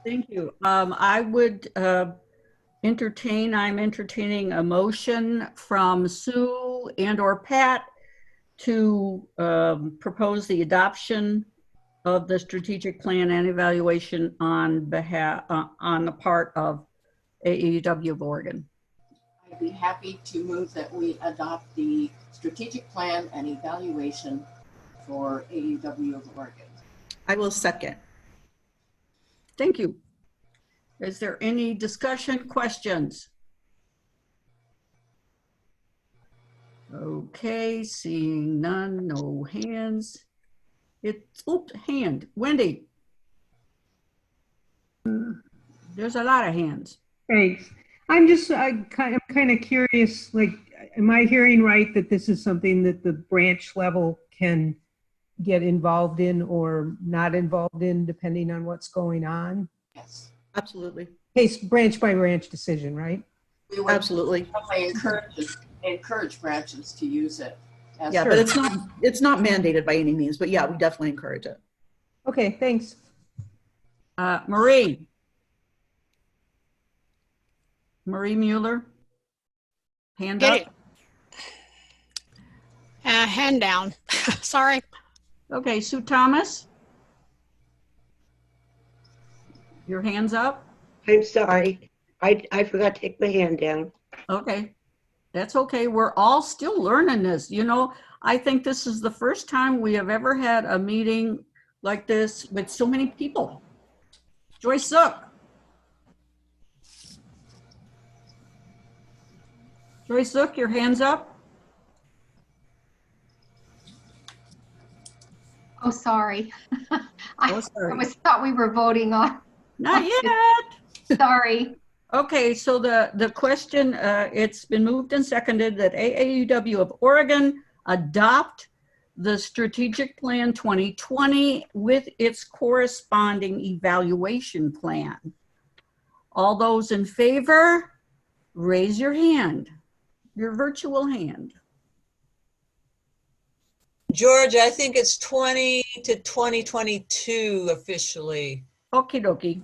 Thank you. I would I'm entertaining a motion from Sue and or Pat to propose the adoption of the strategic plan and evaluation on the part of AAUW of Oregon. I'd be happy to move that we adopt the strategic plan and evaluation for AAUW of Oregon. I will second. Thank you. Is there any discussion, questions? Okay, seeing none, no hands. Hand. Wendy. There's a lot of hands. Thanks. I'm just kind of curious, like, am I hearing right that this is something that the branch level can get involved in or not involved in depending on what's going on? Yes. Absolutely. Case branch by branch decision, right? We would Absolutely. encourage branches to use it. Yeah, but it's not mandated by any means, but yeah, we definitely encourage it. Okay, thanks. Marie Mueller, hand up. Hand down. Sorry. Okay, Sue Thomas, your hand's up. I'm sorry. I forgot to take my hand down. Okay, that's okay. We're all still learning this. You know, I think this is the first time we have ever had a meeting like this with so many people. Joyce Zook. Joyce Zook, your hand's up. Oh, sorry. I sorry. thought we were voting on. Not yet. Sorry. Okay, so the question, it's been moved and seconded that AAUW of Oregon adopt the Strategic Plan 2020 with its corresponding evaluation plan. All those in favor, raise your hand, your virtual hand. George, I think it's 20 to 2022 officially. Okie dokie.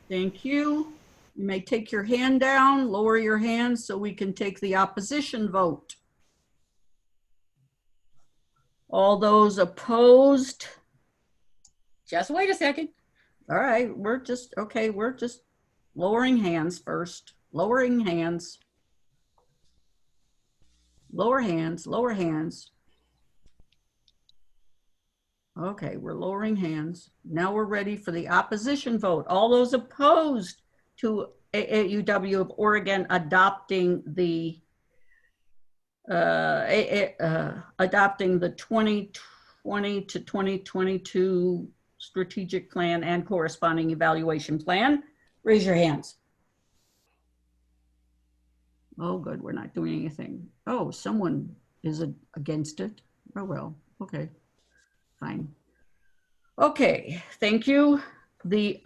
Thank you. You may take your hand down, lower your hand so we can take the opposition vote. All those opposed? Just wait a second. All right, we're just lowering hands first. Lowering hands. Lower hands, lower hands. Okay, we're lowering hands. Now we're ready for the opposition vote. All those opposed to AAUW of Oregon adopting the 2020 to 2022 strategic plan and corresponding evaluation plan, raise your hands. Oh, good, we're not doing anything. Oh, someone is against it. Oh, well, okay, fine. Okay, thank you. The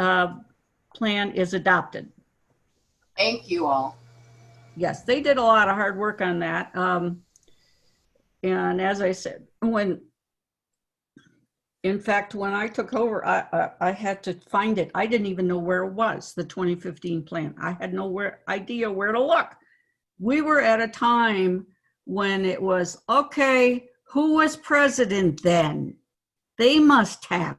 plan is adopted. Thank you all. Yes, they did a lot of hard work on that. And as I said, in fact, when I took over, I had to find it. I didn't even know where it was, the 2015 plan. I had no idea where to look. We were at a time when it was, okay, who was president then? They must have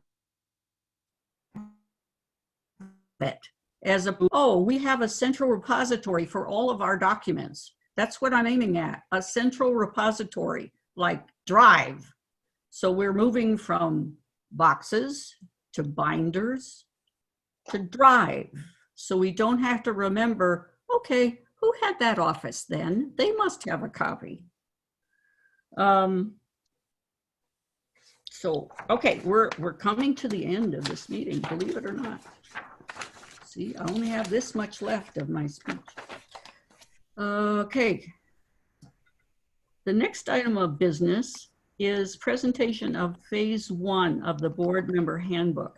it. We have a central repository for all of our documents. That's what I'm aiming at, a central repository like Drive. So we're moving from boxes to binders to Drive. So we don't have to remember, okay, who had that office then? They must have a copy. Okay, we're coming to the end of this meeting, believe it or not. See, I only have this much left of my speech. Okay. The next item of business is presentation of phase 1 of the board member handbook.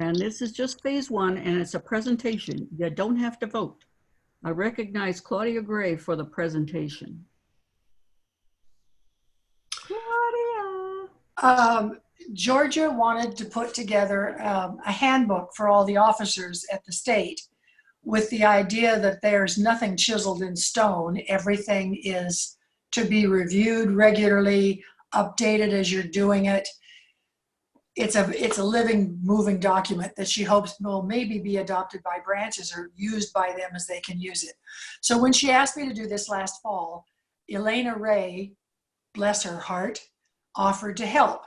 And this is just phase one, and it's a presentation. You don't have to vote. I recognize Claudia Gray for the presentation. Claudia. Georgia wanted to put together a handbook for all the officers at the state with the idea that there's nothing chiseled in stone. Everything is to be reviewed regularly, updated as you're doing it. It's a living, moving document that she hopes will maybe be adopted by branches or used by them as they can use it. So when she asked me to do this last fall, Elena Ray, bless her heart, offered to help.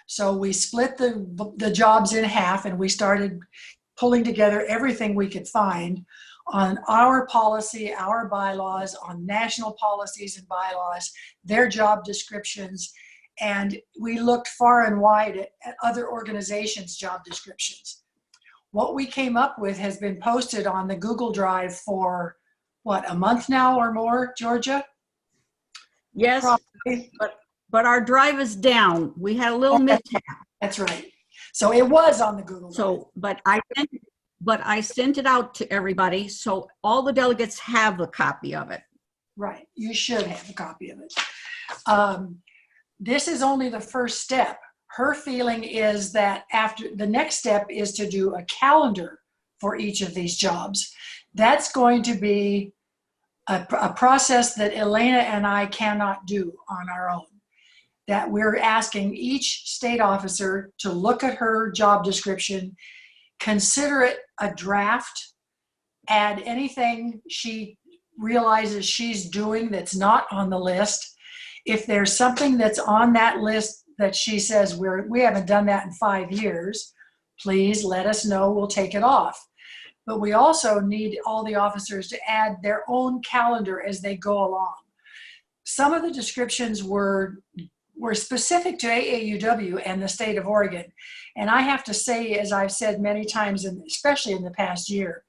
So we split the jobs in half, and we started pulling together everything we could find on our policy, our bylaws, on national policies and bylaws, their job descriptions. And we looked far and wide at other organizations' job descriptions. What we came up with has been posted on the Google Drive for, what, a month now or more, Georgia? Yes, Probably. but our drive is down. We had a little mishap. That's right. So it was on the Google Drive. So, but I sent it out to everybody, so all the delegates have a copy of it. Right. You should have a copy of it. This is only the first step. Her feeling is that after the next step is to do a calendar for each of these jobs. That's going to be a process that Elena and I cannot do on our own. That we're asking each state officer to look at her job description, consider it a draft, add anything she realizes she's doing that's not on the list. If there's something that's on that list that she says we haven't done that in 5 years, please let us know, we'll take it off. But we also need all the officers to add their own calendar as they go along. Some of the descriptions were specific to AAUW and the state of Oregon. And I have to say, as I've said many times, and especially in the past year,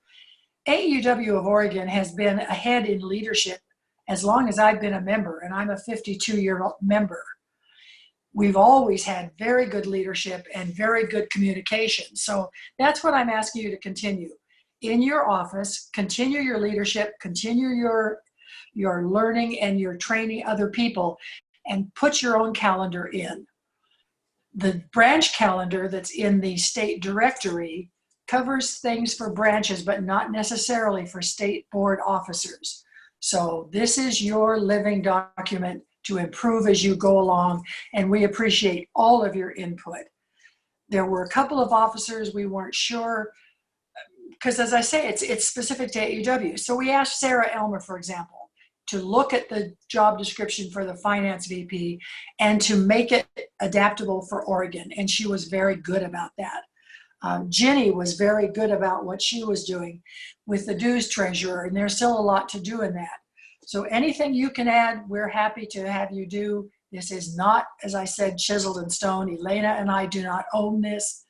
AAUW of Oregon has been ahead in leadership as long as I've been a member, and I'm a 52-year-old member. We've always had very good leadership and very good communication. So that's what I'm asking you to continue. In your office, continue your leadership, continue your learning and your training other people, and put your own calendar in. The branch calendar that's in the state directory covers things for branches, but not necessarily for state board officers. So this is your living document to improve as you go along, and we appreciate all of your input. There were a couple of officers we weren't sure, because as I say, it's specific to AAUW. So we asked Sarah Elmer, for example, to look at the job description for the finance VP and to make it adaptable for Oregon. And she was very good about that. Jenny was very good about what she was doing with the dues treasurer, and there's still a lot to do in that. So anything you can add, we're happy to have you do. This is not, as I said, chiseled in stone. Elena and I do not own this,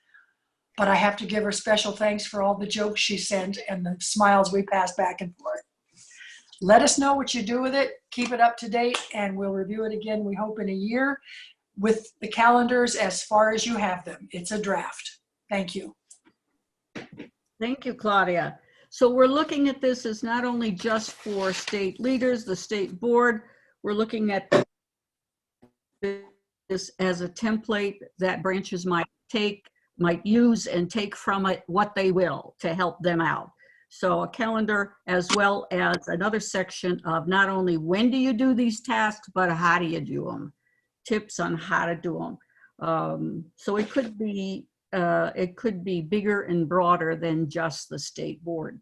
but I have to give her special thanks for all the jokes she sent and the smiles we passed back and forth. Let us know what you do with it. Keep it up to date, and we'll review it again, we hope, in a year with the calendars as far as you have them. It's a draft. Thank you. Thank you, Claudia. So we're looking at this as not only just for state leaders, the state board, we're looking at this as a template that branches might use and take from it what they will to help them out. So a calendar, as well as another section of not only when do you do these tasks, but how do you do them, tips on how to do them. So it could be bigger and broader than just the state board.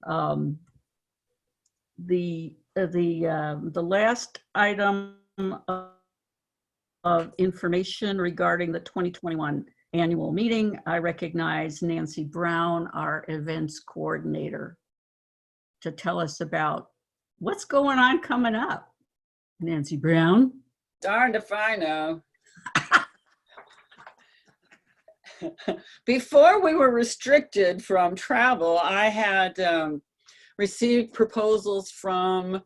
The last item of information regarding the 2021 annual meeting, I recognize Nancy Brown, our events coordinator, to tell us about what's going on coming up. Nancy Brown. Darned if I know. Before we were restricted from travel, I had received proposals from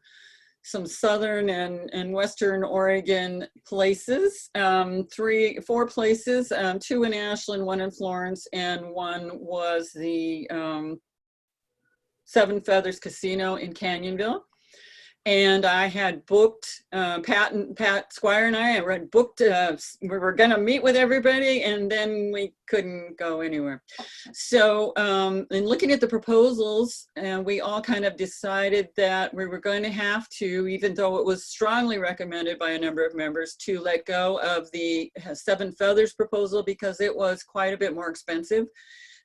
some southern and western Oregon places, 4 places, 2 in Ashland, 1 in Florence, and 1 was the Seven Feathers Casino in Canyonville. And I had booked, Pat Squire and I had booked, we were going to meet with everybody, and then we couldn't go anywhere. So in looking at the proposals, we all kind of decided that we were going to have to, even though it was strongly recommended by a number of members, to let go of the Seven Feathers proposal because it was quite a bit more expensive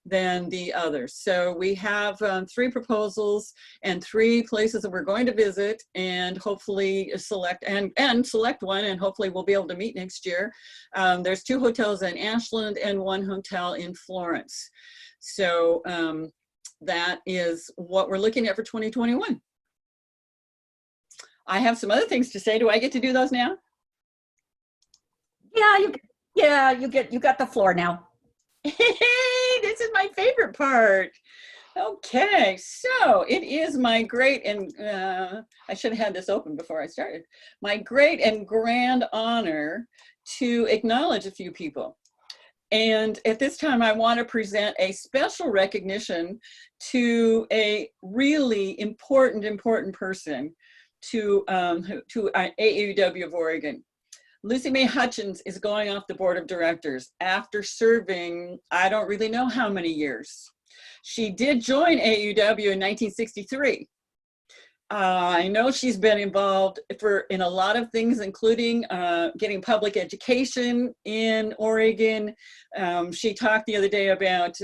than the others. So we have 3 proposals and 3 places that we're going to visit, and hopefully select select one, and hopefully we'll be able to meet next year. There's 2 hotels in Ashland and 1 hotel in Florence. So that is what we're looking at for 2021. I have some other things to say. Do I get to do those now? Yeah, you got the floor now. Hey, this is my favorite part. Okay, so it is my great, and I should have had this open before I started, my great and grand honor to acknowledge a few people. And at this time, I want to present a special recognition to a really important person to AAUW of Oregon. Lucy Mae Hutchins is going off the board of directors after serving, I don't really know how many years. She did join AAUW in 1963. I know she's been involved in a lot of things, including getting public education in Oregon. She talked the other day about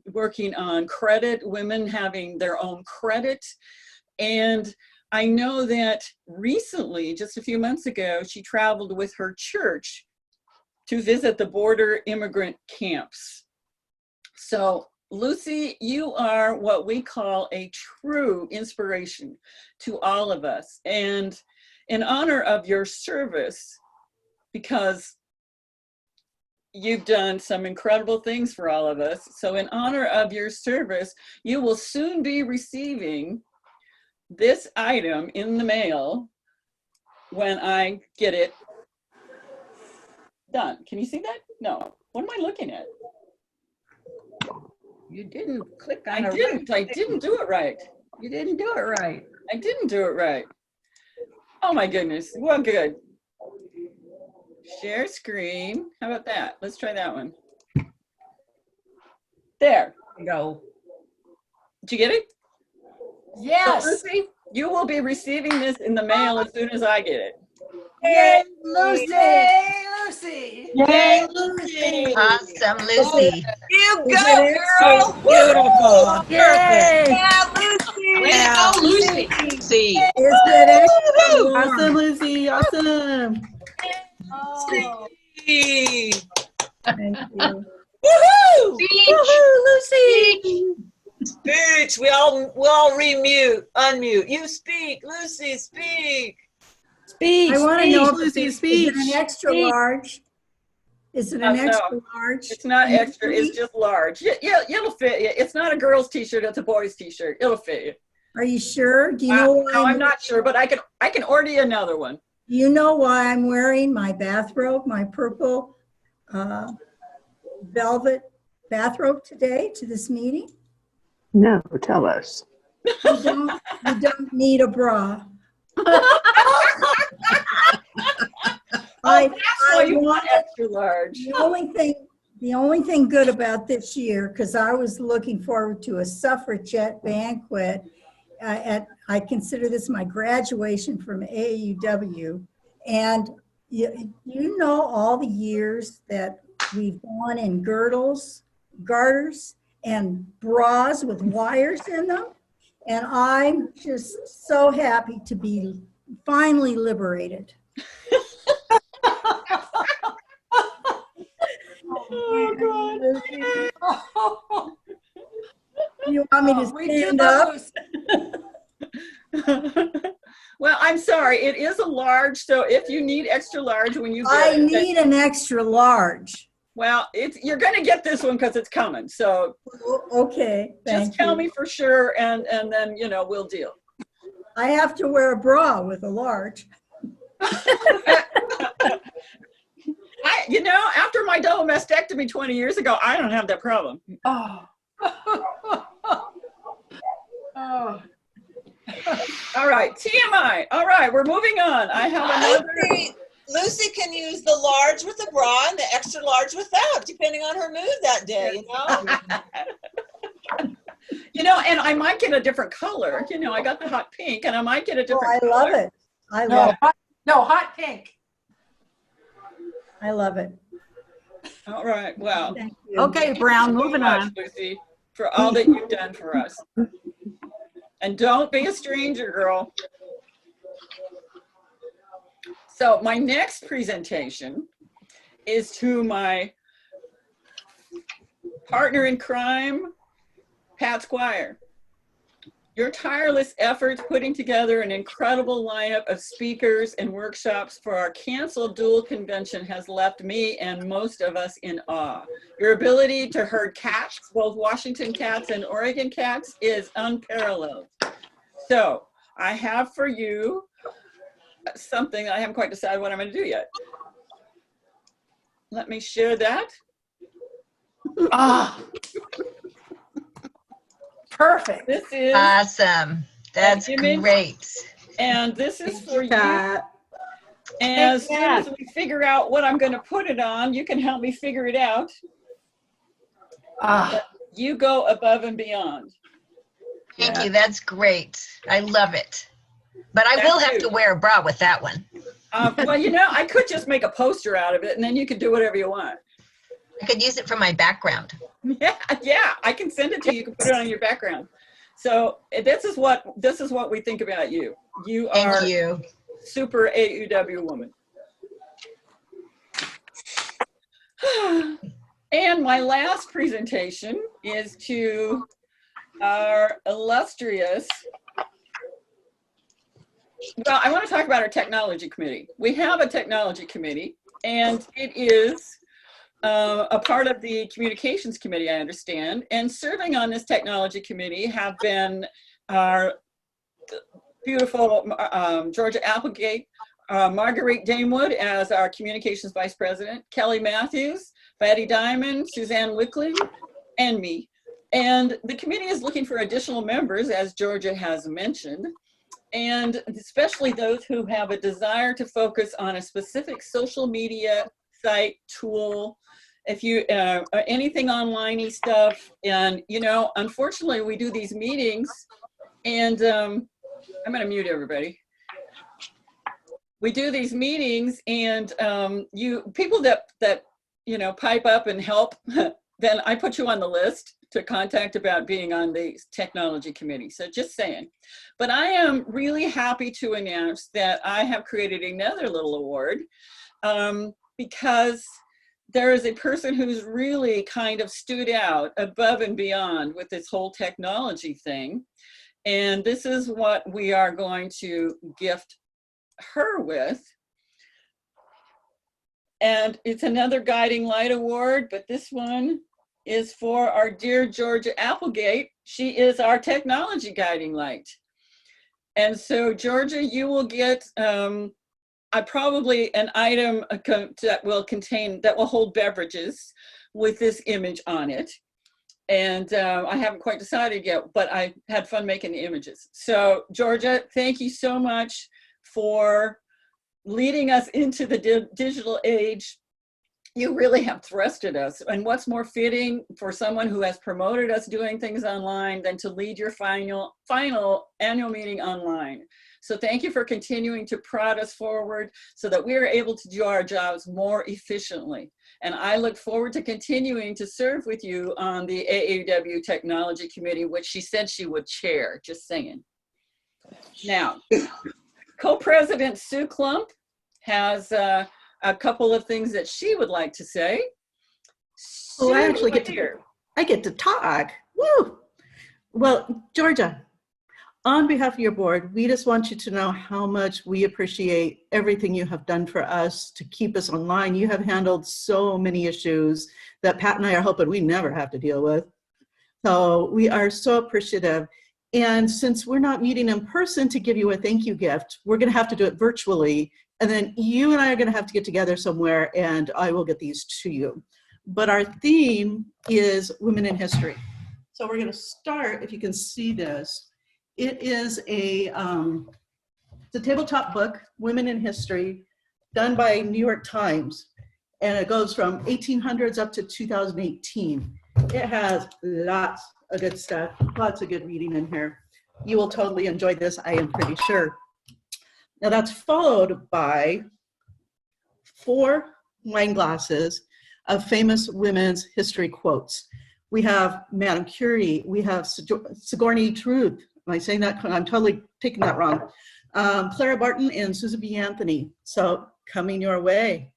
working on credit, women having their own credit. And I know that recently, just a few months ago, she traveled with her church to visit the border immigrant camps. So Lucy, you are what we call a true inspiration to all of us. And in honor of your service, because you've done some incredible things for all of us, so in honor of your service, you will soon be receiving this item in the mail when I get it done. Can you see that? No. What am I looking at? You didn't click on I didn't do it right. You didn't do it right. I didn't do it right. Oh my goodness. Well, good. Share screen. How about that? Let's try that one. There. Go. Did you get it? Yes. So, Lucy, you will be receiving this in the mail as soon as I get it. Yay, Lucy! Yay, Lucy! Yay, Lucy! Awesome, Lucy. You go, girl! Beautiful. Yay. Yeah, Lucy! Way to go, Lucy! See. Is it excellent? Awesome, Lucy. Awesome. Hey. Thank you. Woohoo! Woohoo, Lucy. Speech. We all unmute. You speak, Lucy. Speak. Speech. I want to know if Lucy, is speech. it an extra large? Is it No, an extra large? It's not extra. It's just large. Yeah, it'll fit you. It's not a girl's t-shirt. It's a boy's t-shirt. It'll fit you. Are you sure? Do you know why No, I'm not sure, but I can order you another one. You know why I'm wearing my bathrobe, my purple velvet bathrobe today to this meeting? No, tell us. You don't need a bra. That's why you want extra large. The only thing good about this year, because I was looking forward to a suffragette banquet. I consider this my graduation from AAUW, and you know all the years that we've gone in garters, and bras with wires in them, and I'm just so happy to be finally liberated. Oh, Oh, You want me to we do stand love up? Lucy. Well, I'm sorry. It is a large, so if you need extra large when you get I it, need an extra large. well, you're going to get this one because it's coming. So Okay, thank just tell you. me for sure, and then we'll deal. I have to wear a bra with a large. After my double mastectomy 20 years ago, I don't have that problem. Oh. Oh. All right, TMI. All right, we're moving on. I have another. Lucy can use the large with the bra and the extra large without, depending on her mood that day, And I might get a different color. I got the hot pink, and I might get a different I love color. it. I love it. No, hot pink. I love it. All right, well. Thank you. Okay, Brown, Thank you so moving much, on. Lucy, for all that you've done for us. And don't be a stranger, girl. So my next presentation is to my partner in crime, Pat Squire. Your tireless efforts putting together an incredible lineup of speakers and workshops for our canceled dual convention has left me and most of us in awe. Your ability to herd cats, both Washington cats and Oregon cats, is unparalleled. So I have for you something I haven't quite decided what I'm going to do yet. Let me share that. Ah. Perfect. This is Awesome. That's image. great. And this is for you. Kat. And as soon as we figure out what I'm going to put it on, you can help me figure it out. Ah. You go above and beyond. Thank you. That's great. I love it. But I will have to wear a bra with that one. Well, I could just make a poster out of it, and then you could do whatever you want. I could use it for my background. Yeah, I can send it to you. You can put it on your background. So this is what we think about you. You are Thank you. super AAUW woman. And my last presentation is to our illustrious. Well, I want to talk about our technology committee. We have a technology committee, and it is a part of the communications committee, I understand. And serving on this technology committee have been our beautiful Georgia Applegate, Marguerite Damewood as our communications vice president, Kelly Matthews, Fatty Diamond, Suzanne Wickling, and me. And the committee is looking for additional members, as Georgia has mentioned, and especially those who have a desire to focus on a specific social media site, tool, if you anything online-y stuff. And unfortunately we do these meetings, and I'm going to mute everybody. We do these meetings, and people that pipe up and help, then I put you on the list to contact about being on the technology committee. So just saying. But I am really happy to announce that I have created another little award because there is a person who's really kind of stood out above and beyond with this whole technology thing. And this is what we are going to gift her with. And it's another Guiding Light Award, but this one is for our dear Georgia Applegate. She is our technology guiding light. And so Georgia, you will get probably an item that will hold beverages with this image on it. And I haven't quite decided yet, but I had fun making the images. So Georgia, thank you so much for leading us into the digital age. You really have thrusted us. And what's more fitting for someone who has promoted us doing things online than to lead your final annual meeting online. So thank you for continuing to prod us forward so that we are able to do our jobs more efficiently. And I look forward to continuing to serve with you on the AAUW Technology Committee, which she said she would chair, just saying. Now, co-president Sue Klump has a couple of things that she would like to say. Oh, I Sue, actually get to talk. Woo! Well, Georgia, on behalf of your board, we just want you to know how much we appreciate everything you have done for us to keep us online. You have handled so many issues that Pat and I are hoping we never have to deal with. So we are so appreciative. And since we're not meeting in person to give you a thank you gift, we're going to have to do it virtually. And then you and I are going to have to get together somewhere and I will get these to you. But our theme is Women in History. So we're going to start, if you can see this, it is it's a tabletop book, Women in History, done by New York Times. And it goes from 1800s up to 2018. It has lots of good stuff, lots of good reading in here. You will totally enjoy this, I am pretty sure. Now that's followed by 4 wine glasses of famous women's history quotes. We have Madame Curie, we have Sigourney Truth. Am I saying that? I'm totally taking that wrong. Clara Barton and Susan B. Anthony. So coming your way.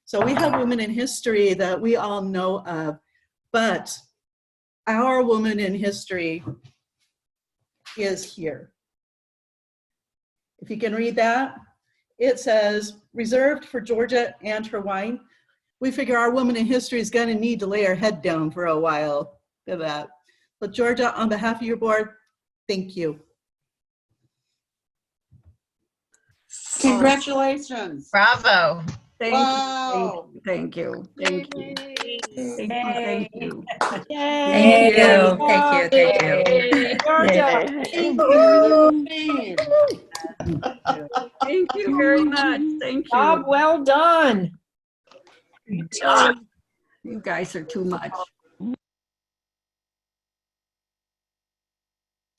So we have women in history that we all know of, but our woman in history is here. If you can read that, it says, reserved for Georgia and her wine. We figure our woman in history is gonna need to lay her head down for a while. Look at that. But Georgia, on behalf of your board, thank you. Congratulations. Bravo. Thank Wow. you, thank you, thank you, thank you, thank you. Thank you. Thank you. Thank you. Georgia, thank you. You're the queen. Thank you very much, thank Job you. well done. You guys are too much.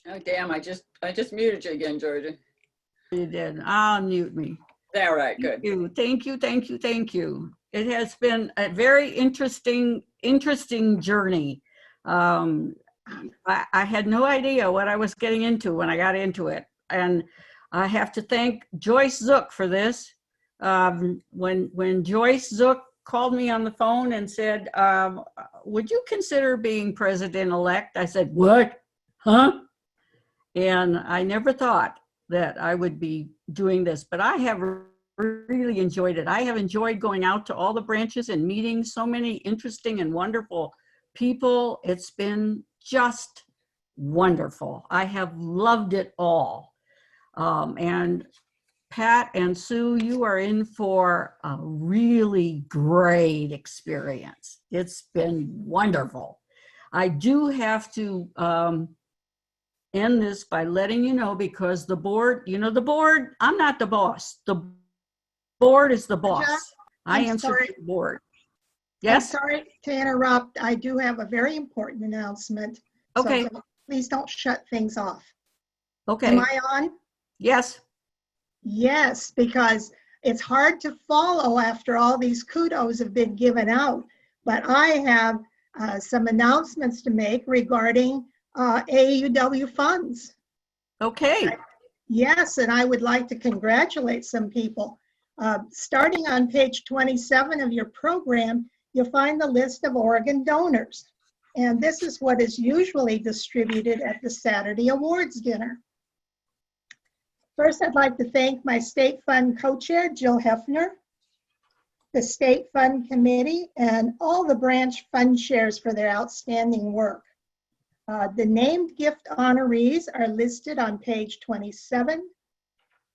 Oh, damn, I just muted you again, Georgia. You did, unmute me. All right, good. Thank you, thank you, thank you, thank you. It has been a very interesting journey. I had no idea what I was getting into when I got into it. And I have to thank Joyce Zook for this. When Joyce Zook called me on the phone and said, would you consider being president-elect? I said, what? Huh? And I never thought that I would be doing this, but I have really enjoyed it. I have enjoyed going out to all the branches and meeting so many interesting and wonderful people. It's been just wonderful. I have loved it all. And Pat and Sue, you are in for a really great experience. It's been wonderful. I do have to end this by letting you know, because the board, the board, I'm not the boss. The board is the boss. I answer to the board. Yes? I'm sorry to interrupt. I do have a very important announcement. Okay. So please don't shut things off. Okay. Am I on? Yes. Yes, because it's hard to follow after all these kudos have been given out. But I have some announcements to make regarding AAUW funds. Okay. Yes, and I would like to congratulate some people. Starting on page 27 of your program, you'll find the list of Oregon donors. And this is what is usually distributed at the Saturday awards dinner. First, I'd like to thank my state fund co-chair, Jill Hefner, the state fund committee, and all the branch fund chairs for their outstanding work. The named gift honorees are listed on page 27.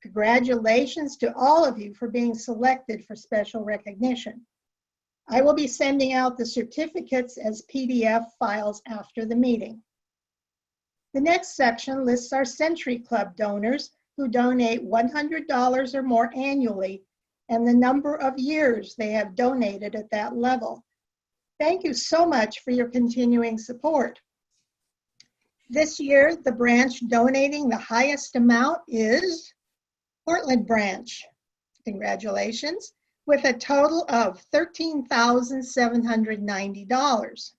Congratulations to all of you for being selected for special recognition. I will be sending out the certificates as PDF files after the meeting. The next section lists our Century Club donors who donate $100 or more annually and the number of years they have donated at that level. Thank you so much for your continuing support. This year, the branch donating the highest amount is Portland branch. Congratulations, with a total of $13,790.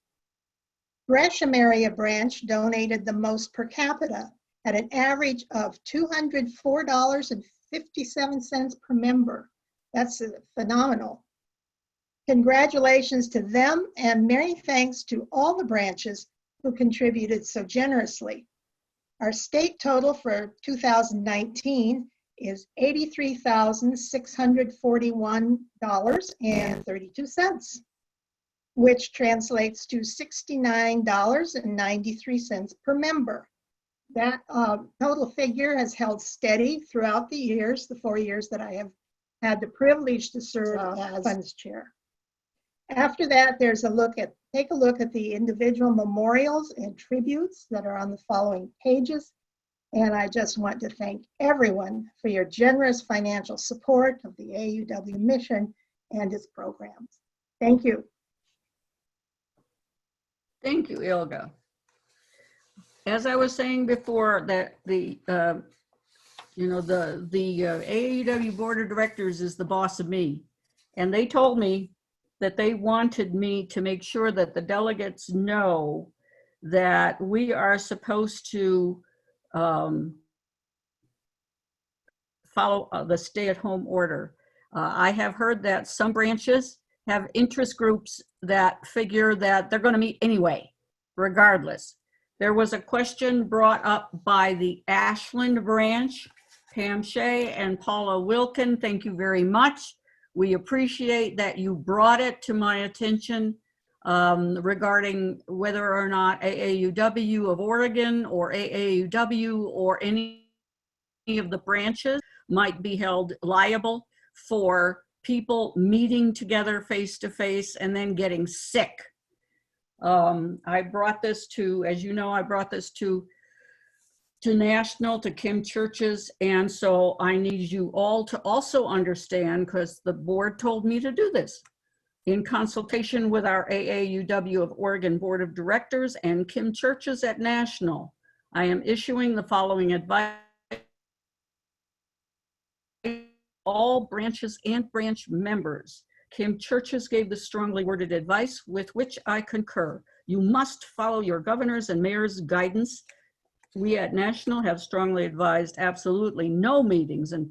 Gresham area branch donated the most per capita at an average of $204.57 per member. That's phenomenal. Congratulations to them and many thanks to all the branches who contributed so generously. Our state total for 2019 is $83,641.32, which translates to $69.93 per member. That total figure has held steady throughout the years, the 4 years that I have had the privilege to serve as funds chair. After that, take a look at the individual memorials and tributes that are on the following pages. And I just want to thank everyone for your generous financial support of the AAUW mission and its programs. Thank you. Thank you, Ilga. As I was saying before, that the AAUW Board of Directors is the boss of me. And they told me that they wanted me to make sure that the delegates know that we are supposed to follow the stay-at-home order. I have heard that some branches have interest groups that figure that they're going to meet anyway, regardless. There was a question brought up by the Ashland branch, Pam Shea and Paula Wilkin. Thank you very much. We appreciate that you brought it to my attention regarding whether or not AAUW of Oregon or AAUW or any of the branches might be held liable for people meeting together face to face and then getting sick. I brought this to, as you know, I brought this to National, to Kim Churches, and so I need you all to also understand, because the board told me to do this, in consultation with our AAUW of Oregon Board of Directors and Kim Churches at National, I am issuing the following advice. All branches and branch members. Kim Churches gave the strongly worded advice with which I concur. You must follow your governor's and mayor's guidance. We at National have strongly advised absolutely no meetings in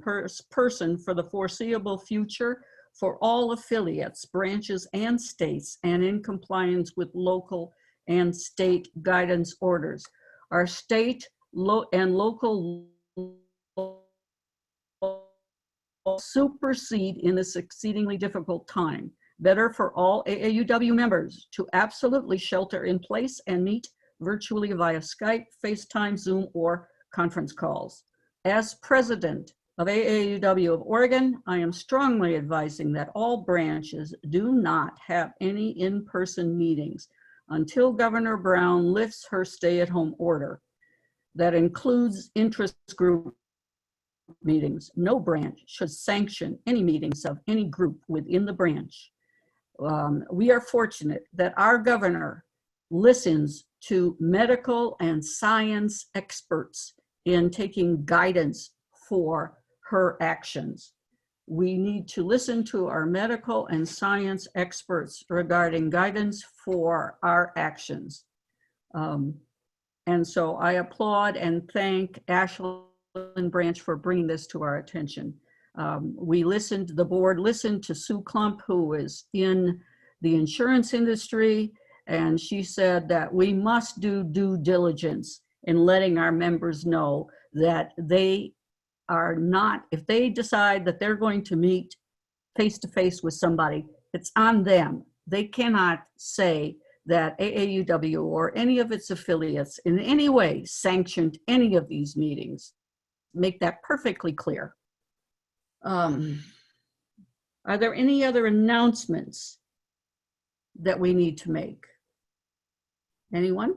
person for the foreseeable future for all affiliates, branches, and states, and in compliance with local and state guidance orders. Our state and local supersede in this exceedingly difficult time. Better for all AAUW members to absolutely shelter in place and meet virtually via Skype, FaceTime, Zoom, or conference calls. As president of AAUW of Oregon, I am strongly advising that all branches do not have any in-person meetings until Governor Brown lifts her stay-at-home order. That includes interest group meetings. No branch should sanction any meetings of any group within the branch. We are fortunate that our governor listens to medical and science experts in taking guidance for her actions. We need to listen to our medical and science experts regarding guidance for our actions. And so I applaud and thank Ashland Branch for bringing this to our attention. The board listened to Sue Klump, who is in the insurance industry, and she said that we must do due diligence in letting our members know that they are not, if they decide that they're going to meet face to face with somebody, it's on them. They cannot say that AAUW or any of its affiliates in any way sanctioned any of these meetings. Make that perfectly clear. Are there any other announcements that we need to make? Anyone?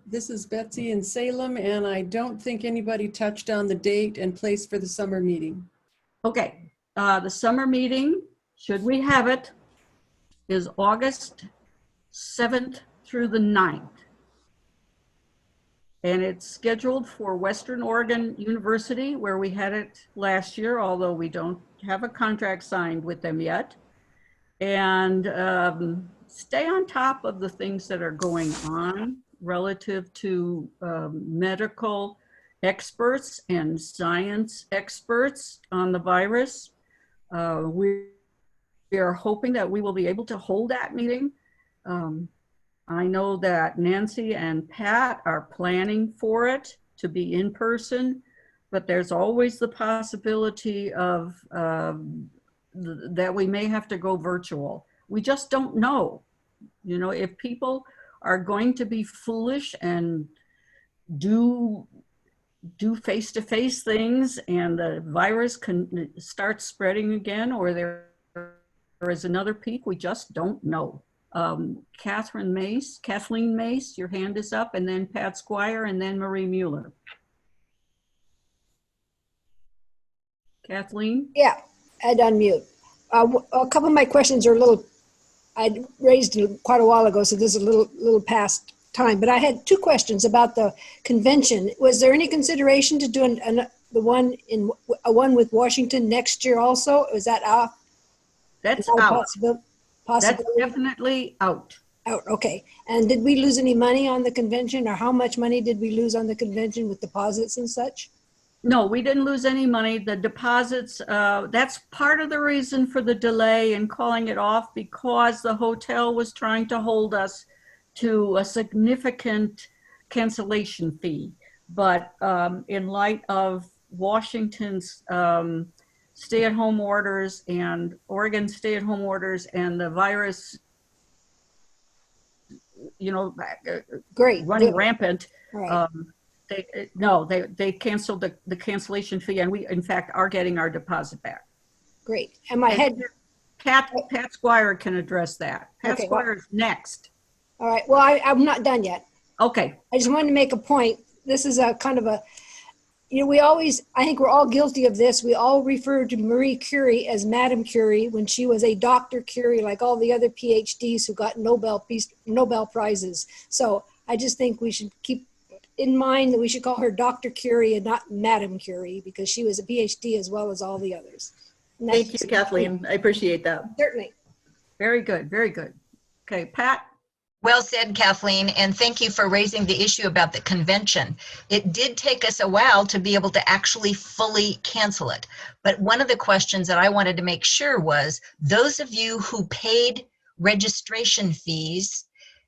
This is Betsy in Salem, and I don't think anybody touched on the date and place for the summer meeting. Okay, the summer meeting, should we have it, is August 7th through the 9th. And it's scheduled for Western Oregon University, where we had it last year, although we don't have a contract signed with them yet. And stay on top of the things that are going on relative to medical experts and science experts on the virus. We are hoping that we will be able to hold that meeting. I know that Nancy and Pat are planning for it to be in person, but there's always the possibility of that we may have to go virtual. We just don't know. You know, if people are going to be foolish and do face-to-face things and the virus can start spreading again, or there is another peak, we just don't know. Kathleen Mace, your hand is up, and then Pat Squire, and then Marie Mueller. Kathleen? Yeah, I'd unmute. A couple of my questions are I raised quite a while ago, so this is a little past time, but I had two questions about the convention. Was there any consideration to do the one with Washington next year also? Is that off? That's out. Possibility? That's definitely out. Out, okay. And did we lose any money on the convention, or how much money did we lose on the convention with deposits and such? No, we didn't lose any money. The deposits, that's part of the reason for the delay in calling it off, because the hotel was trying to hold us to a significant cancellation fee. But in light of Washington's stay-at-home orders and Oregon stay-at-home orders and the virus, great, running rampant, right. they canceled the cancellation fee, and we in fact are getting our deposit back. Great. And my head. Pat Squire can address that. Pat Squire is next. All right. Well, I'm not done yet. Okay. I just wanted to make a point. This is a kind of a, I think we're all guilty of this. We all refer to Marie Curie as Madame Curie when she was a Dr. Curie, like all the other PhDs who got Nobel Prizes. So I just think we should keep in mind that we should call her Dr. Curie and not Madame Curie, because she was a PhD as well as all the others. Thank you, Kathleen. I appreciate that. Certainly. Very good. Very good. Okay, Pat? Well said, Kathleen, and thank you for raising the issue about the convention. It did take us a while to be able to actually fully cancel it. But one of the questions that I wanted to make sure was, those of you who paid registration fees,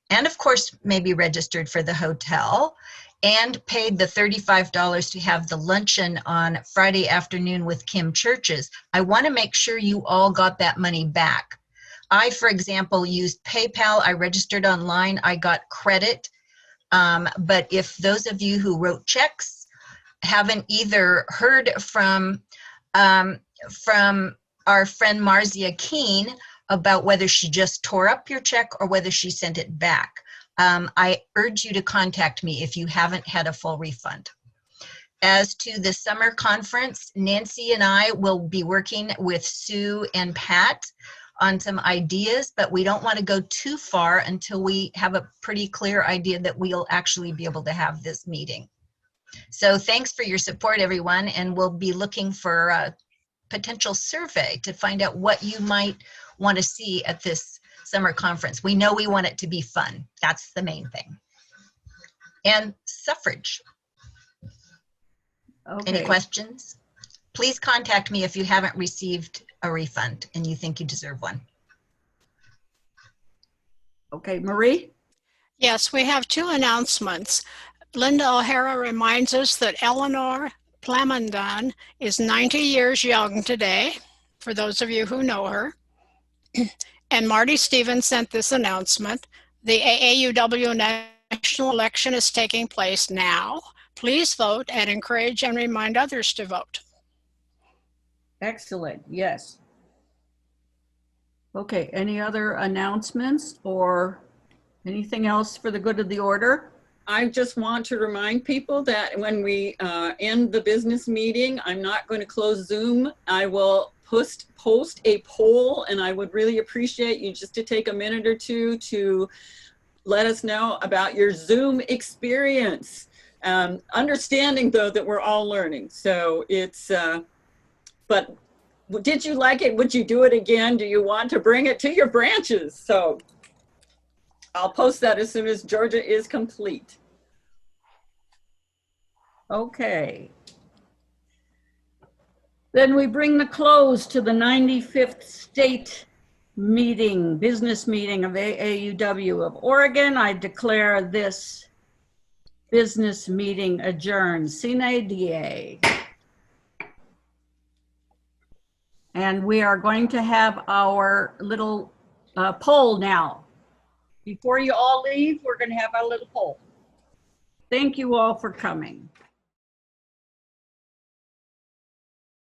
and of course maybe registered for the hotel, and paid the $35 to have the luncheon on Friday afternoon with Kim Churches, I want to make sure you all got that money back. I, for example, used PayPal. I registered online. I got credit. But if those of you who wrote checks haven't either heard from our friend Marzia Keene about whether she just tore up your check or whether she sent it back, I urge you to contact me if you haven't had a full refund. As to the summer conference, Nancy and I will be working with Sue and Pat on some ideas, but we don't want to go too far until we have a pretty clear idea that we'll actually be able to have this meeting. So thanks for your support, everyone, and we'll be looking for a potential survey to find out what you might want to see at this summer conference. We know we want it to be fun. That's the main thing. And suffrage. Okay. Any questions? Please contact me if you haven't received a refund and you think you deserve one. Okay, Marie? Yes, we have two announcements. Linda O'Hara reminds us that Eleanor Plamondon is 90 years young today, for those of you who know her. And Marty Stevens sent this announcement. The AAUW national election is taking place now. Please vote and encourage and remind others to vote. Excellent, yes. Okay, any other announcements or anything else for the good of the order? I just want to remind people that when we end the business meeting, I'm not going to close Zoom. I will post a poll, and I would really appreciate you just to take a minute or two to let us know about your Zoom experience. Understanding, though, that we're all learning. So it's, but did you like it? Would you do it again? Do you want to bring it to your branches? So I'll post that as soon as Georgia is complete. Okay. Then we bring the close to the 95th state meeting, business meeting of AAUW of Oregon. I declare this business meeting adjourned. Sine die. And we are going to have our little poll now. Before you all leave, we're going to have our little poll. Thank you all for coming.